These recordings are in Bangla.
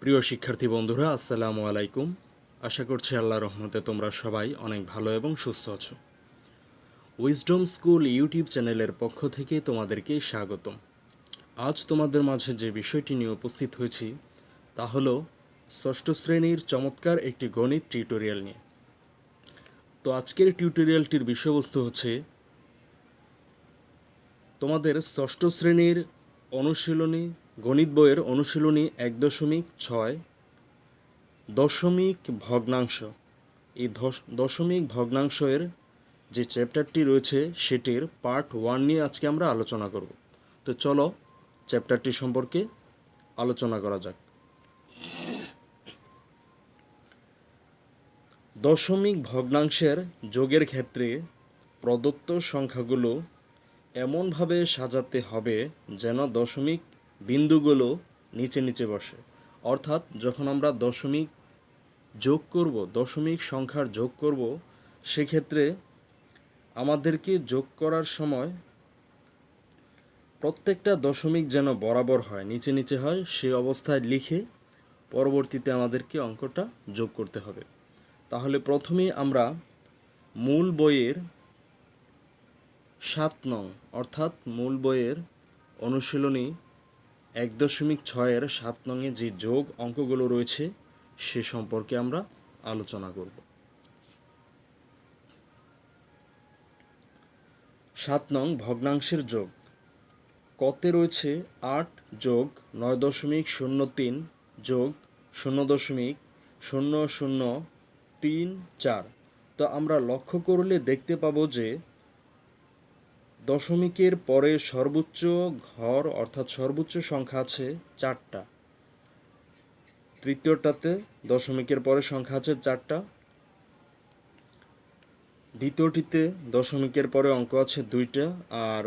প্রিয় শিক্ষার্থী বন্ধুরা, আসসালামু আলাইকুম। আশা করছি আল্লাহর রহমতে তোমরা সবাই অনেক ভালো এবং সুস্থ আছো। উইজডম স্কুল ইউটিউব চ্যানেলের পক্ষ থেকে তোমাদেরকে স্বাগতম। আজ তোমাদের মাঝে যে বিষয়টি নিয়ে উপস্থিত হয়েছি তা হলো ষষ্ঠ শ্রেণীর চমৎকার একটি গণিত টিউটোরিয়াল নিয়ে। তো আজকের টিউটোরিয়ালটির বিষয়বস্তু হচ্ছে তোমাদের ষষ্ঠ শ্রেণীর অনুশীলনী গণিত বইয়ের অনুশীলনী 1.6 দশমিক ভগ্নাংশ। এই দশমিক ভগ্নাংশের যে চ্যাপ্টারটি রয়েছে সেটির পার্ট 1 নিয়ে আজকে আমরা আলোচনা করব। তো চলো চ্যাপ্টারটি সম্পর্কে আলোচনা করা যাক। দশমিক ভগ্নাংশের যোগের ক্ষেত্রে প্রদত্ত সংখ্যাগুলো এমনভাবে সাজাতে হবে যেন দশমিক বিন্দুগুলো নিচে নিচে বসে। অর্থাৎ যখন আমরা দশমিক যোগ করব, দশমিক সংখ্যার যোগ করব, সেক্ষেত্রে আমাদেরকে যোগ করার সময় প্রত্যেকটা দশমিক যেন বরাবর হয়, নিচে নিচে হয়, সেই অবস্থায় লিখে পরবর্তীতে আমাদেরকে অঙ্কটা যোগ করতে হবে। তাহলে প্রথমেই আমরা মূল বইয়ের 7 নং অর্থাৎ মূল বইয়ের অনুশীলনী 1.6 7 নংয়ে যে যোগ অঙ্কগুলো রয়েছে সে সম্পর্কে আমরা আলোচনা করব। 7 নং ভগ্নাংশের যোগ। কতে রয়েছে 8 যোগ 9.03 যোগ 0.0034। তো আমরা লক্ষ্য করলে দেখতে পাবো যে দশমিকের পরে সর্বোচ্চ ঘর অর্থাৎ সর্বোচ্চ সংখ্যা আছে 4টা। তৃতীয়টাতে দশমিকের পরে সংখ্যা আছে 4টা। দ্বিতীয়টিতে দশমিকের পরে অঙ্ক আছে 2টা, আর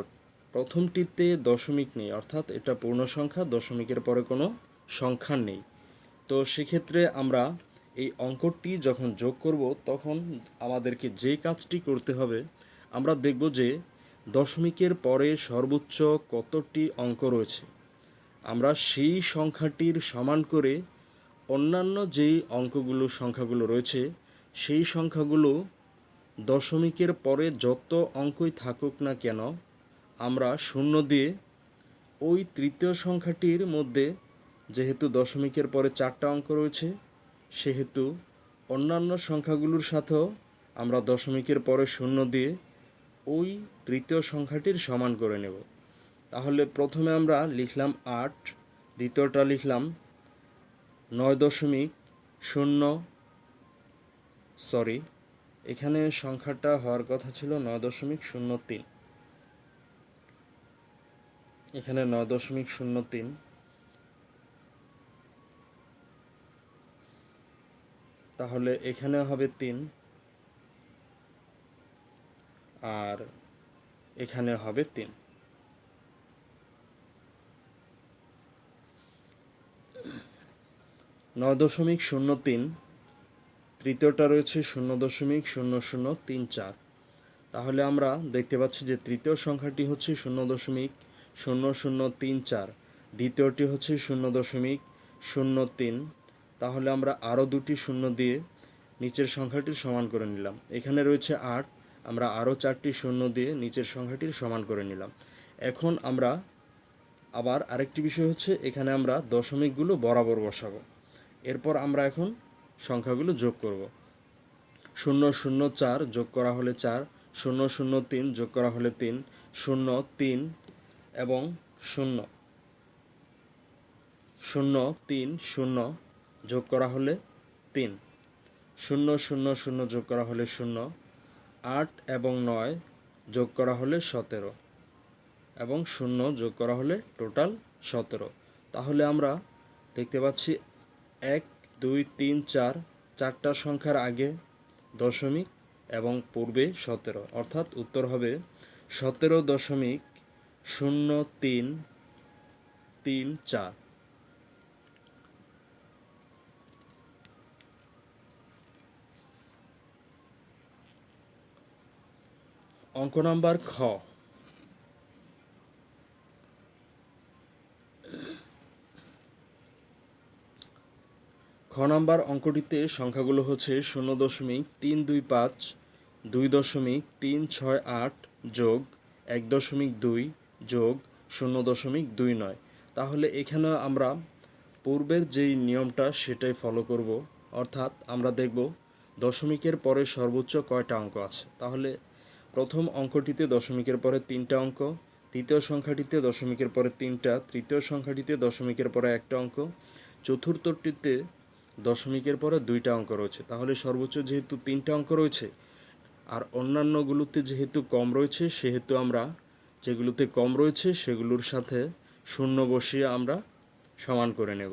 প্রথমটিতে দশমিক নেই, অর্থাৎ এটা পূর্ণ সংখ্যা, দশমিকের পরে কোনো সংখ্যা নেই। তো সেক্ষেত্রে আমরা এই অঙ্কটি যখন যোগ করব তখন আমাদেরকে যে কাজটি করতে হবে, আমরা দেখব যে দশমিকের পরে সর্বোচ্চ কতটি অঙ্ক রয়েছে। আমরা সেই সংখ্যাটির সমান করে অন্যান্য যেই সংখ্যাগুলো রয়েছে সেই সংখ্যাগুলো দশমিকের পরে যত অঙ্কই থাকুক না কেন আমরা শূন্য দিয়ে ওই তৃতীয় সংখ্যাটির মধ্যে, যেহেতু দশমিকের পরে 4টা অঙ্ক রয়েছে সেহেতু অন্যান্য সংখ্যাগুলোর সাথেও আমরা দশমিকের পরে শূন্য দিয়ে ওই তৃতীয় সংখ্যাটির সমান করে নেব। তাহলে প্রথমে আমরা লিখলাম 8, দ্বিতীয়টা লিখলাম 9.0, এখানে সংখ্যাটা হওয়ার কথা ছিল 9.03, এখানে 9.03। তাহলে এখানে হবে 3 আর এখানে হবে 3। নয় 9.03, তৃতীয়টা রয়েছে 0.0034। তাহলে আমরা দেখতে পাচ্ছি যে তৃতীয় সংখ্যাটি হচ্ছে 0.0034, দ্বিতীয়টি হচ্ছে 0.03। তাহলে আমরা আরও দুটি শূন্য দিয়ে নিচের সংখ্যাটির সমান করে নিলাম। এখানে রয়েছে 8, আমরা আরও 4টি শূন্য দিয়ে নিচের সংখ্যাটির সমান করে নিলাম। এখন আমরা আবার আরেকটি বিষয় হচ্ছে, এখানে আমরা দশমিকগুলো বরাবর বসাবো। এরপর আমরা এখন সংখ্যাগুলো যোগ করব। 0.04 যোগ করা হলে 4, 0.03 যোগ করা হলে 3, 0, 3 এবং 0, 0, 3, 0 যোগ করা হলে 3, 0.00 যোগ করা হলে 0, 8 এবং 9 যোগ করা হলে 17 এবং 0 যোগ করা হলে টোটাল 17। তাহলে আমরা দেখতে পাচ্ছি 1, 2, 3, 4, 4টা সংখ্যার আগে দশমিক এবং পূর্বে 17, অর্থাৎ উত্তর হবে 17.0334। অঙ্ক নাম্বার খ। নাম্বার অঙ্কটিতে সংখ্যাগুলো হচ্ছে 0.325, 2.368 যোগ 1.2 যোগ 0.29। তাহলে এখানে আমরা পূর্বের যেই নিয়মটা সেটাই ফলো করব, অর্থাৎ আমরা দেখব দশমিকের পরে সর্বোচ্চ কয়টা অঙ্ক আছে। তাহলে প্রথম অঙ্কটিতে দশমিকের পরে 3টা অঙ্ক, দ্বিতীয় সংখ্যাটিতে দশমিকের পরে 3টা, তৃতীয় সংখ্যাটিতে দশমিকের পরে একটা অঙ্ক, চতুর্থটিতে দশমিকের পরে 2টা অঙ্ক রয়েছে। তাহলে সর্বোচ্চ যেহেতু 3টা অঙ্ক রয়েছে আর অন্যান্যগুলোতে যেহেতু কম রয়েছে, সেহেতু আমরা যেগুলোতে কম রয়েছে সেগুলোর সাথে শূন্য বসিয়ে আমরা সমান করে নেব।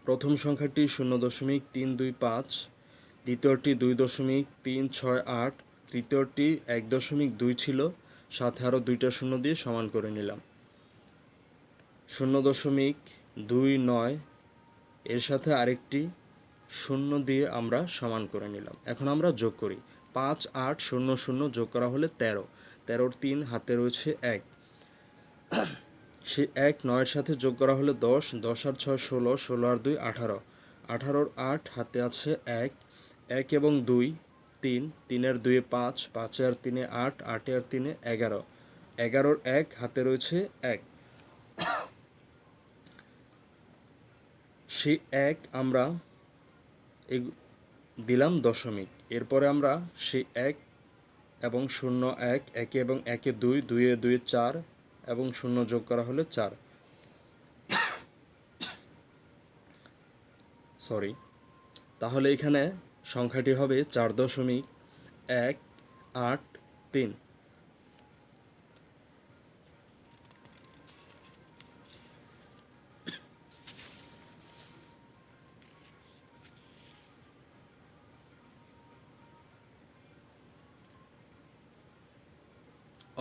প্রথম সংখ্যাটি 0.325, দ্বিতীয়টি 2.368, তৃতীয়টি 1.2 ছিল, সাথে আরও 2টা শূন্য দিয়ে সমান করে নিলাম। 0.29 এর সাথে আরেকটি শূন্য দিয়ে আমরা সমান করে নিলাম। এখন আমরা যোগ করি। 5, 8, 0, 0 যোগ করা হলে 13, 13-র 3 হাতে রয়েছে 1, সে 1 9-এর সাথে যোগ করা হলে 10, 10 আর 6 16, 16 আর 2 18, 18-র 8 হাতে আছে 1, 1 এবং 2 3, 3-এর 2-এ 5, 5 আর 3-এ 8, 8 আর 3-এ 11, 11-র 1 হাতে রয়েছে 1, সেই 1 আমরা দিলাম দশমিক। এরপরে আমরা সেই 1 এবং 0 1, 1 এবং 1-এ 2, 2-এ 2-এ 4 এবং 0 যোগ করা হলে 4, তাহলে এখানে সংখ্যাটি হবে 4.183।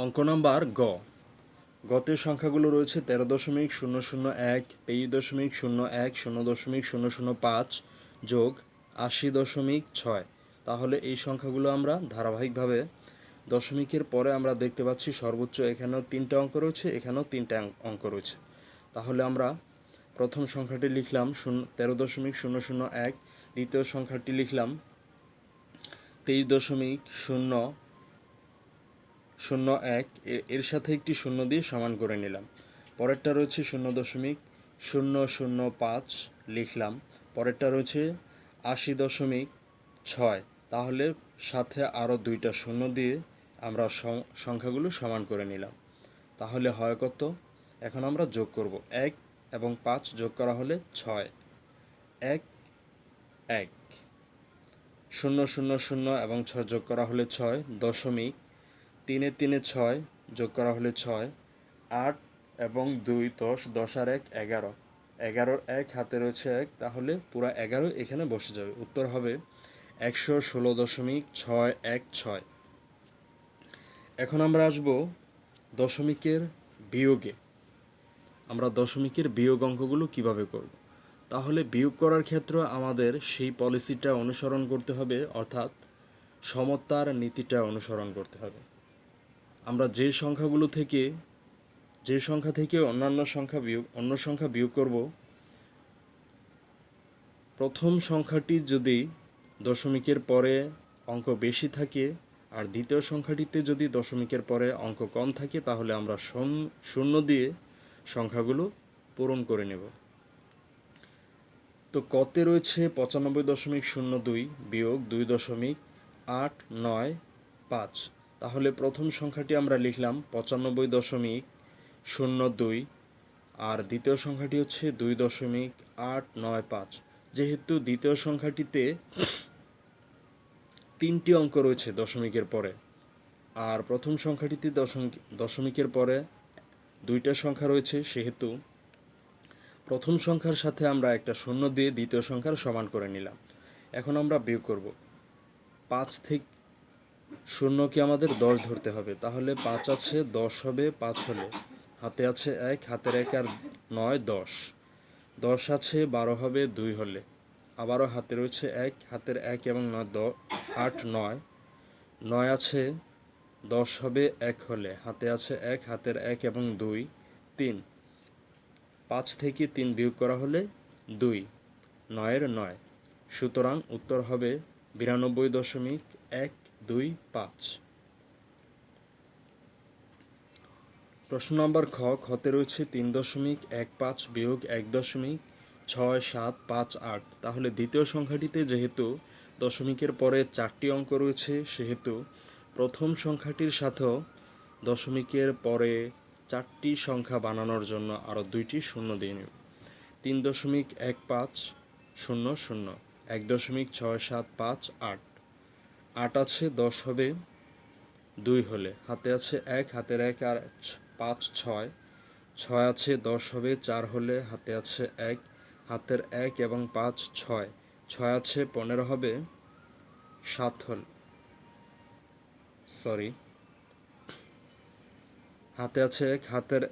অঙ্ক নাম্বার গতে সংখ্যাগুলো রয়েছে 13.001, 23.01, 0.005 যোগ 80.6। তাহলে এই সংখ্যাগুলো আমরা ধারাবাহিকভাবে দশমিকের পরে আমরা দেখতে পাচ্ছি সর্বোচ্চ এখানেও 3টা অঙ্ক রয়েছে, এখানেও 3টা অঙ্ক রয়েছে। তাহলে আমরা প্রথম সংখ্যাটি লিখলাম 13.001, দ্বিতীয় সংখ্যাটি লিখলাম 23.001, এর সাথে একটি শূন্য দিয়ে সমান করে নিলাম। পরেরটা রয়েছে 0.005 লিখলাম, পরেরটা রয়েছে 80.6, তাহলে সাথে আরও 2টা শূন্য দিয়ে আমরা সংখ্যাগুলো সমান করে নিলাম। তাহলে হয় কত? এখন আমরা যোগ করব। 1 এবং 5 যোগ করা হলে 6, 1 1, 0 0 0 এবং 6 যোগ করা হলে 6, দশমিক 3-এ 3-এ 6 যোগ করা হলে 6, 8 এবং 2 10, 10 আর 1 11, 11-র 1 হাতে রয়েছে 1, তাহলে পুরো 11 এখানে বসে যাবে। উত্তর হবে 116.616। এখন আমরা আসব দশমিকের বিয়োগে। আমরা দশমিকের বিয়োগ অঙ্কগুলো কিভাবে করব। তাহলে বিয়োগ করার ক্ষেত্রে আমাদের সেই পলিসিটা অনুসরণ করতে হবে, অর্থাৎ সমতার নীতিটা অনুসরণ করতে হবে। আমরা যে সংখ্যা থেকে অন্য সংখ্যা বিয়োগ করব, প্রথম সংখ্যাটি যদি দশমিকের পরে অঙ্ক বেশি থাকে আর দ্বিতীয় সংখ্যাটিতে যদি দশমিকের পরে অঙ্ক কম থাকে, তাহলে আমরা শূন্য দিয়ে সংখ্যাগুলো পূরণ করে নেব। তো কতে রয়েছে 95.02 বিয়োগ 2.895। তাহলে প্রথম সংখ্যাটি আমরা লিখলাম 95.02 আর দ্বিতীয় সংখ্যাটি হচ্ছে 2.895। যেহেতু দ্বিতীয় সংখ্যাটিতে 3টি অঙ্ক রয়েছে দশমিকের পরে আর প্রথম সংখ্যাটিতে দশমিকের পরে 2টা সংখ্যা রয়েছে, সেহেতু প্রথম সংখ্যার সাথে আমরা একটা শূন্য দিয়ে দ্বিতীয় সংখ্যার সমান করে নিলাম। এখন আমরা বিয়োগ করব। 5 থেকে শূন্যকে আমাদের 10 ধরতে হবে, তাহলে 5 আছে 10 হবে, 5 হলে হাতে আছে 1, হাতের 1 আর 9 10, 10 আছে 12 হবে 2 হলে, আবারও হাতে রয়েছে 1, হাতের 1 এবং 9 8 9, 9 আছে 10 হবে 1 হলে, হাতে আছে 1, হাতের 1 এবং 2 3, 5 থেকে 3 বিয়োগ করা হলে 2, 9-এর 9। সুতরাং উত্তর হবে 92.125। প্রশ্ন নম্বর খ, খতে রয়েছে 3.15 বিয়োগ 1.6758। তাহলে দ্বিতীয় সংখ্যাটিতে যেহেতু দশমিকের পরে 4টি অঙ্ক রয়েছে, সেহেতু প্রথম সংখ্যাটির সাথেও দশমিকের পরে 4টি সংখ্যা বানানোর জন্য আরও 2টি শূন্য দিয়ে নেব। 3.1500, 1.6758। 8 আছে, 10 হবে 2 হলে, হাতে আছে 1, হাতের 1 আর 5 6। 6 আছে, 10 হবে 4 হলে, হাতে আছে 1, হাতের 1 এবং 5 6। 6 আছে, 15 হবে 7 হলে, হাতে আছে 1, হাতের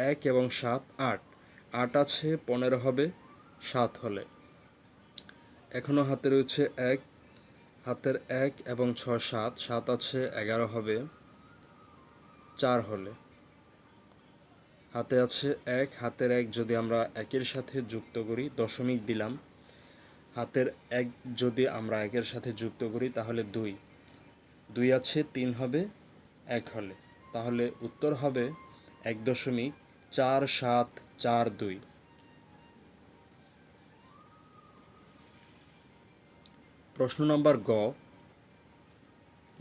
1 এবং 7 8। 8 আছে, 15 হবে 7 হলে। এখনও হাতে রয়েছে 1, হাতের 1 এবং 6 7। 7 আছে, 11 হবে 4 হলে। হাতে আছে 1, হাতের 1 যদি আমরা 1-এর সাথে যুক্ত করি, দশমিক দিলাম, হাতের 1 যদি আমরা 1-এর সাথে যুক্ত করি তাহলে 2। 2 আছে, 3 হবে 1 হলে। তাহলে উত্তর হবে 1.4742। প্রশ্ন নম্বর গ,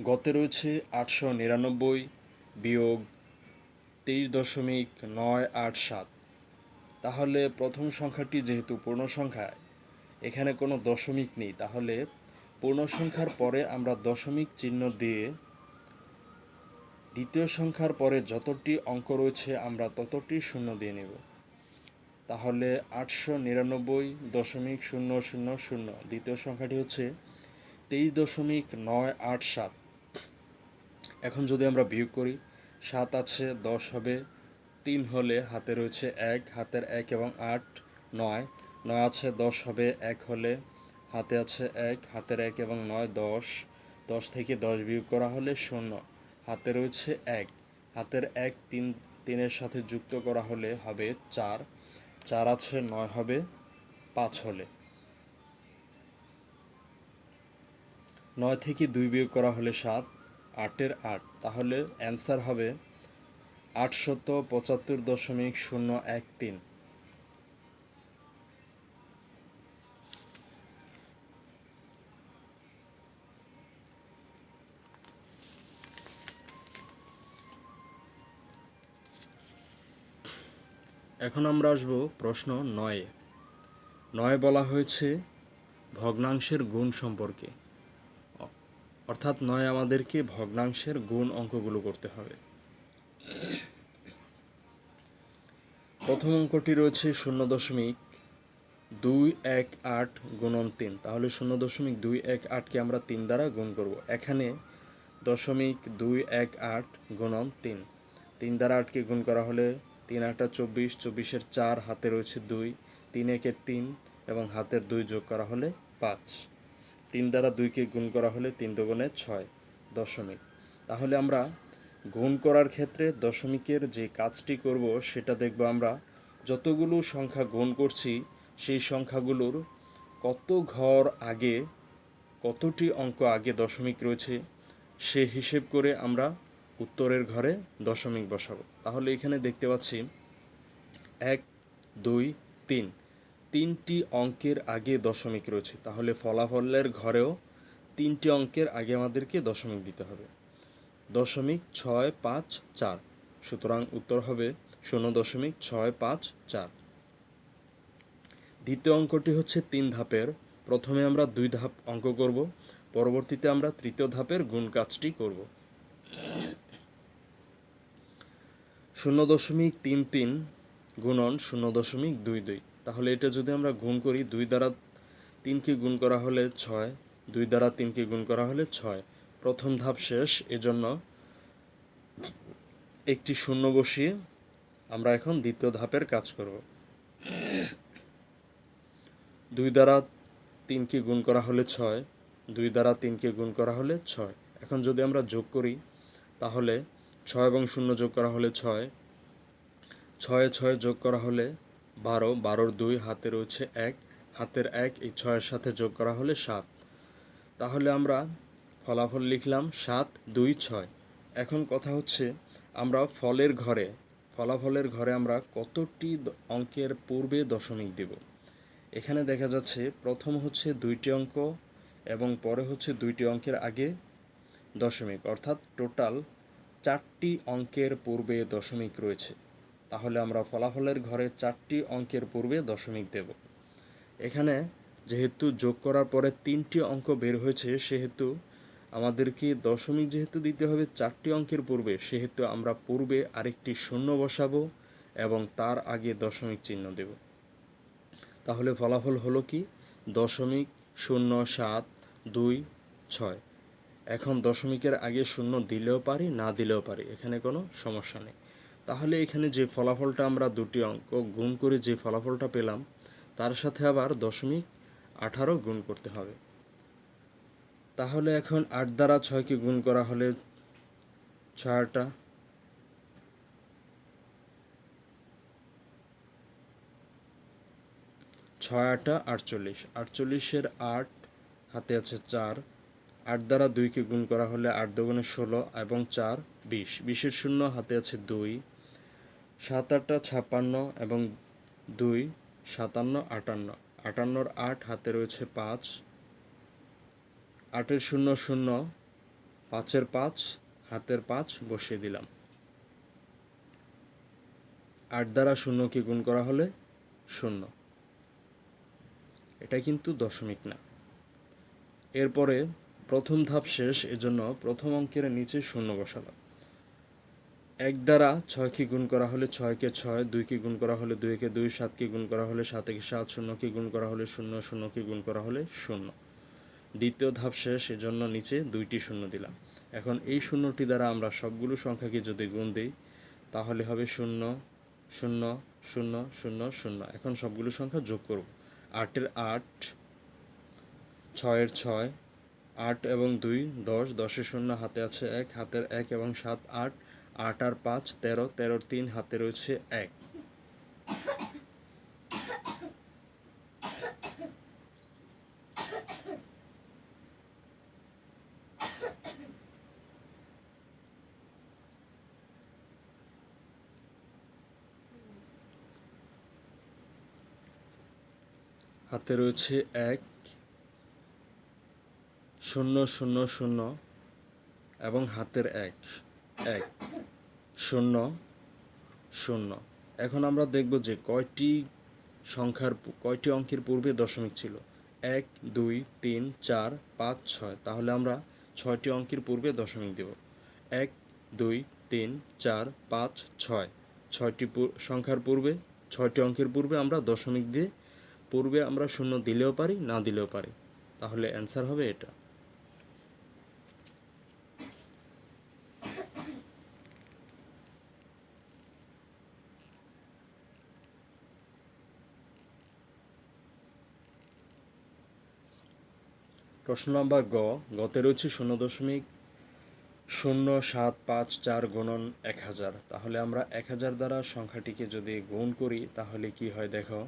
গতে রয়েছে 899 বিয়োগ 23.987। তাহলে প্রথম সংখ্যাটি যেহেতু পূর্ণ সংখ্যা, এখানে কোনো দশমিক নেই, তাহলে পূর্ণ সংখ্যার পরে আমরা দশমিক চিহ্ন দিয়ে দ্বিতীয় সংখ্যার পরে যতটি অঙ্ক রয়েছে আমরা ততটি শূন্য দিয়ে নেব। তাহলে 899.000, দ্বিতীয় সংখ্যাটি হচ্ছে 23.987। এখন যদি আমরা বিয়োগ করি, 7 আছে, 10 হবে 3 হলে, হাতে রয়েছে 1, হাতের 1 এবং 8 9। 9 আছে, 10 হবে 1 হলে, হাতে আছে 1, হাতের 1 এবং 9 10। 10 থেকে 10 বিয়োগ করা হলে 0, হাতে রয়েছে 1, হাতের 1 3-এর সাথে যুক্ত করা হলে হবে 4। 4 আছে, 9 হবে 5 হলে। 9 থেকে 2 বিয়োগ করা হলে 7, 8-এর 8। তাহলে অ্যান্সার হবে 875.013। এখন আমরা আসবো প্রশ্ন 9-এ। 9 বলা হয়েছে ভগ্নাংশের গুণ সম্পর্কে, অর্থাৎ 9 আমাদেরকে ভগ্নাংশের গুণ অঙ্কগুলো করতে হবে। প্রথম অঙ্কটি রয়েছে 0.218 গুণন 3। তাহলে 0.218কে আমরা 3 দ্বারা গুণ করব। এখানে 0.218 গুণন 3, 3 দ্বারা 8কে গুণ করা হলে 3 8 24, 24-এর 4, হাতে রয়েছে 2, 3 1 3 এবং হাতের 2 যোগ করা হলে 5। 3 দ্বারা 2কে গুণ করা হলে 3 দুগুণে 6 দশমিক। তাহলে আমরা গুণ করার ক্ষেত্রে দশমিকের যে কাজটি করব সেটা দেখব, আমরা যতগুলো সংখ্যা গুণ করছি সেই সংখ্যাগুলোর কত ঘর আগে, কতটি অঙ্ক আগে দশমিক রয়েছে সে হিসেব করে আমরা উত্তরের ঘরে দশমিক বসাবো। তাহলে এখানে দেখতে পাচ্ছি 1 2 3, 3টি অঙ্কের আগে দশমিক রয়েছে, তাহলে ফলাফলের ঘরেও 3টি অঙ্কের আগে আমাদেরকে দশমিক দিতে হবে। 0.654, সুতরাং উত্তর হবে 0.654। দ্বিতীয় অঙ্কটি হচ্ছে 3 ধাপের। প্রথমে আমরা 2 ধাপ অঙ্ক করব, পরবর্তীতে আমরা তৃতীয় ধাপের গুণ কাজটি করব। 0.33 গুণন 0.22। তাহলে এটা যদি আমরা গুণ করি, 2 দ্বারা 3কে গুণ করা হলে 6, 2 দ্বারা 3কে গুণ করা হলে 6। প্রথম ধাপ শেষ, এজন্য একটি শূন্য বসিয়ে আমরা এখন দ্বিতীয় ধাপের কাজ করব। 2 দ্বারা 3কে গুণ করা হলে 6, 2 দ্বারা 3কে গুণ করা হলে 6। এখন যদি আমরা যোগ করি তাহলে 6 এবং 0 যোগ করা হলে 6, 6 6 যোগ করা হলে 12, 12-এর 2, হাতে রয়েছে 1, হাতের 1 এই 6-এর সাথে যোগ করা হলে 7। তাহলে আমরা ফলাফল লিখলাম 7, 2, 6। এখন কথা হচ্ছে আমরা ফলাফলের ঘরে আমরা কতটি অঙ্কের পূর্বে দশমিক দেব। এখানে দেখা যাচ্ছে প্রথম হচ্ছে 2টি অঙ্ক এবং পরে হচ্ছে 2টি অঙ্কের আগে দশমিক, অর্থাৎ টোটাল 4টি অঙ্কের পূর্বে দশমিক রয়েছে। তাহলে আমরা ফলাফলের ঘরে 4টি অঙ্কের পূর্বে দশমিক দেব। এখানে যেহেতু যোগ করার পরে 3টি অঙ্ক বের হয়েছে, সেহেতু আমাদেরকে দশমিক যেহেতু দিতে হবে 4টি অঙ্কের পূর্বে, সেহেতু আমরা পূর্বে আরেকটি শূন্য বসাবো এবং তার আগে দশমিক চিহ্ন দেব। তাহলে ফলাফল হলো কি 0.0726। এখন দশমিকের আগে শূন্য দিলেও পারি, না দিলেও পারি, এখানে কোনো সমস্যা নেই। তাহলে এখানে যে ফলাফলটা আমরা দুটি অঙ্ক গুণ করে যে ফলাফলটা পেলাম, তার সাথে আবার 0.18 গুণ করতে হবে। তাহলে এখন 8 দ্বারা 6কে গুণ করা হলে 6 8 48, 48-এর 8 হাতে আছে 4। 8 দ্বারা 2কে গুণ করা হলে 8 দুগুণে 16 এবং 4 20, 20-এর শূন্য হাতে আছে 2। 7 8 56 এবং 2 57 58, 58-এর 8 হাতে রয়েছে 5। 8-এর শূন্য 0, 5-এর 5 হাতের 5 বসিয়ে দিলাম। 8 দ্বারা 0কে গুণ করা হলে 0। এটা কিন্তু দশমিক না। এরপরে প্রথম ধাপ শেষ, এজন্য প্রথম অঙ্কের নিচে শূন্য বসালাম। 1 দ্বারা 6কে গুণ করা হলে 6-কে 6, 2কে গুণ করা হলে 2-কে 2, 7কে গুণ করা হলে 7-কে 7, 0কে গুণ করা হলে 0, 0কে গুণ করা হলে 0। দ্বিতীয় ধাপ শেষ, এজন্য নিচে 2টি শূন্য দিলাম। এখন এই শূন্যটি দ্বারা আমরা সবগুলো সংখ্যাকে যদি গুণ দিই, তাহলে হবে 0 0 0 0 0। এখন সবগুলো সংখ্যা যোগ করব। 8-এর 8, 6-এর 6, 8 এবং 2 10, 10-এর শূন্য হাতে আছে 1, হাতের 1 এবং 7 8, 8 আর 5 13, 13-এর 3 হাতে রয়েছে 1। হাতে রয়েছে 1 0 0 0 এবং হাতের 1 1 0 0। এখন আমরা দেখব যে কয়টি অঙ্কের পূর্বে দশমিক ছিল। 1 2 3 4 5 6। তাহলে আমরা 6টি অঙ্কের পূর্বে দশমিক দেব। 1 2 3 4 5 6, 6টি সংখ্যার পূর্বে, 6টি অঙ্কের পূর্বে আমরা দশমিক দিয়ে পূর্বে আমরা শূন্য দিলেও পারি, না দিলেও পারি। তাহলে অ্যান্সার হবে এটা। প্রশ্ন নম্বর গতে রয়েছে 0.0754 গুণন 1000। তাহলে আমরা 1000 দ্বারা সংখ্যাটিকে যদি গুণ করি তাহলে কি হয় দেখো।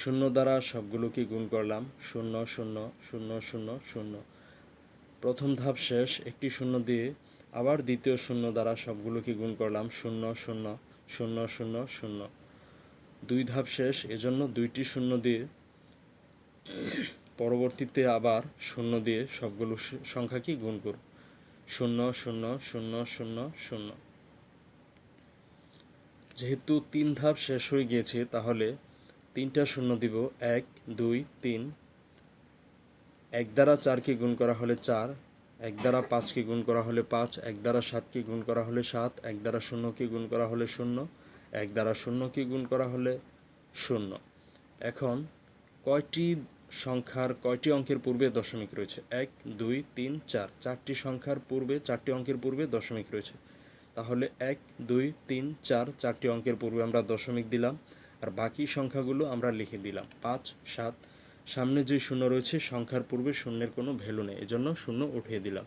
0 দ্বারা সবগুলোকে গুণ করলাম, 0 0 0 0 0। প্রথম ধাপ শেষ, একটি শূন্য দিয়ে আবার দ্বিতীয় শূন্য দ্বারা সবগুলোকে গুণ করলাম, 0 0 0 0 0। 2 ধাপ শেষ, এজন্য 2টি শূন্য দিয়ে পরবর্তীতে আবার শূন্য দিয়ে সবগুলো সংখ্যাকে গুণ করব, 0 0 0 0 0। যেহেতু 3 ধাপ শেষ হয়ে গিয়েছে, তাহলে 3টা শূন্য দিব, 1 2 3। 1 দ্বারা 4কে গুণ করা হলে 4, 1 দ্বারা 5কে গুণ করা হলে 5, 1 দ্বারা 7কে গুণ করা হলে 7, 1 দ্বারা 0কে গুণ করা হলে 0, 1 দ্বারা 0কে গুণ করা হলে 0। এখন কয়টি অঙ্কের পূর্বে দশমিক রয়েছে? 1 2 3 4, 4টি অঙ্কের পূর্বে দশমিক রয়েছে। তাহলে 1 2 3 4, 4টি অঙ্কের পূর্বে আমরা দশমিক দিলাম, আর বাকি সংখ্যাগুলো আমরা লিখে দিলাম 5 7। সামনে যে শূন্য রয়েছে, সংখ্যার পূর্বে শূন্যের কোনো ভ্যালু নেই, এজন্য শূন্য উঠিয়ে দিলাম।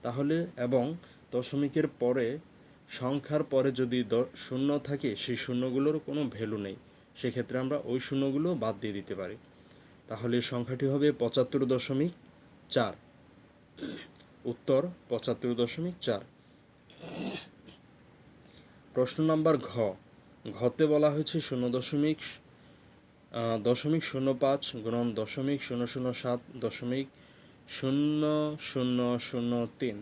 তাহলে এবং দশমিকের পরে সংখ্যার পরে যদি শূন্য থাকে, সেই শূন্যগুলোর কোনো ভ্যালু নেই, সেক্ষেত্রে আমরা ওই শূন্যগুলো বাদ দিয়ে দিতে পারি। তাহলে এই সংখ্যাটি হবে 75.4। উত্তর 75.4। প্রশ্ন নাম্বার ঘতে বলা হয়েছে 0.05 গুণন 0.007.0003।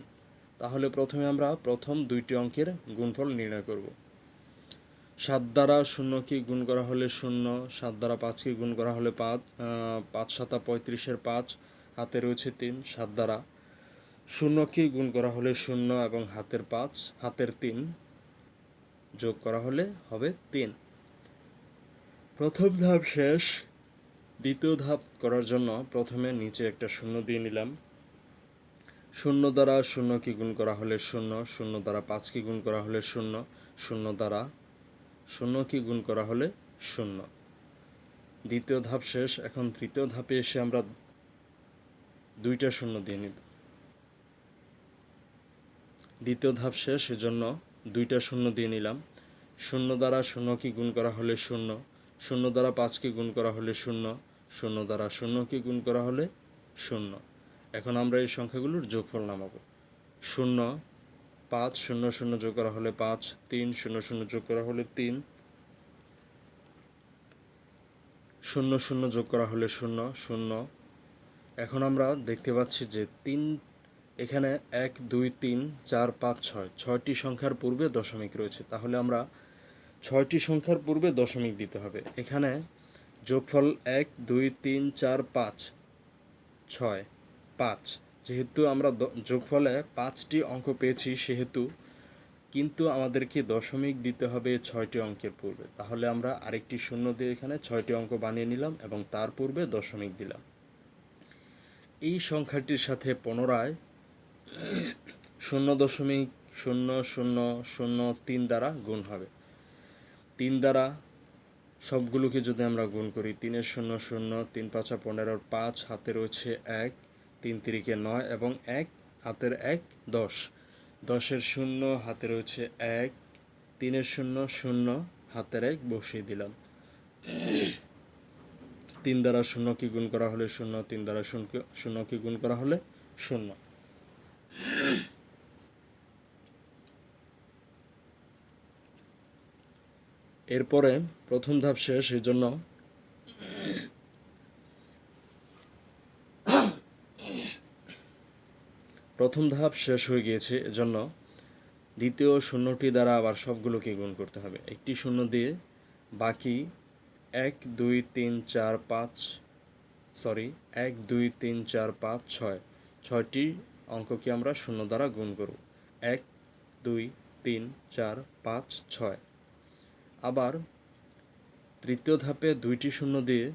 তাহলে প্রথমে আমরা প্রথম দুইটি অঙ্কের গুণফল নির্ণয় করব। 7 দ্বারা 0কে গুণ করা হলে 0, 7 দ্বারা 5কে গুণ করা হলে 5, 5 7 35-এর 5, হাতে রয়েছে 3, 7 দ্বারা 0কে গুণ করা হলে 0 এবং হাতের 3 যোগ করা হলে হবে 3। প্রথম ধাপ শেষ। দ্বিতীয় ধাপ করার জন্য প্রথমে নিচে একটা 0 দিয়ে নিলাম। 0 দ্বারা 0কে গুণ করা হলে 0, 0 দ্বারা 5কে গুণ করা হলে 0, 0 দ্বারা 0কে গুণ করা হলে 0। দ্বিতীয় ধাপ শেষ। এখন তৃতীয় ধাপে এসে আমরা দুইটা 0 দিয়ে নিব। দ্বিতীয় ধাপ শেষ, এজন্য দুইটা 0 দিয়ে নিলাম। 0 দ্বারা 0কে গুণ করা হলে 0, 0 দ্বারা 5কে গুণ করা হলে 0, 0 দ্বারা 0কে গুণ করা হলে 0। এখন আমরা এই সংখ্যাগুলোর যোগফল নামাবো। 0, 5, 0 0 যোগ করা হলে 5, 3 0 0 যোগ করা হলে 3, 0 0 যোগ করা হলে 0 0। এখন আমরা দেখতে পাচ্ছি যে এখানে 1 2 3 4 5 6 6টি সংখ্যার পূর্বে দশমিক রয়েছে। তাহলে আমরা 6টি সংখ্যার পূর্বে দশমিক দিতে হবে। এখানে যোগফল 1 2 3 4 5 6 5। যেহেতু আমরা যোগফলে 5টি অঙ্ক পেয়েছি সেহেতু কিন্তু আমাদেরকে দশমিক দিতে হবে 6টি অঙ্কের পূর্বে। তাহলে আমরা আরেকটি 0 দিয়ে এখানে 6টি অঙ্ক বানিয়ে নিলাম এবং তার পূর্বে দশমিক দিলাম। এই সংখ্যাটির সাথে পুনরায় 0.0003 দ্বারা গুণ হবে। 3 দ্বারা সবগুলোকে যদি আমরা গুণ করি, 3 এর 0 0, 3 5 15, 5 হাতে রয়েছে 1, 3 3 9 এবং 1 হাতের 1 10, 10 এর 0 হাতে রয়েছে 1, 3 এর 0 0 হাতের 1 বসিয়ে দিলাম। 3 দ্বারা 0কে গুণ করা হলে 0, 3 দ্বারা 0কে গুণ করা হলে 0। এরপরে প্রথম ধাপ শেষ, এই জন্য প্রথম ধাপ শেষ হয়ে গিয়েছে, এজন্য দ্বিতীয় 0টি দ্বারা আবার সবগুলোকে গুণ করতে হবে। একটি 0 দিয়ে বাকি 1 2 3 4 5 6টি অঙ্ককে আমরা 0 দ্বারা গুণ করব। 1 2 3 4 5 6। আবার তৃতীয় ধাপে দুইটি 0 দিয়ে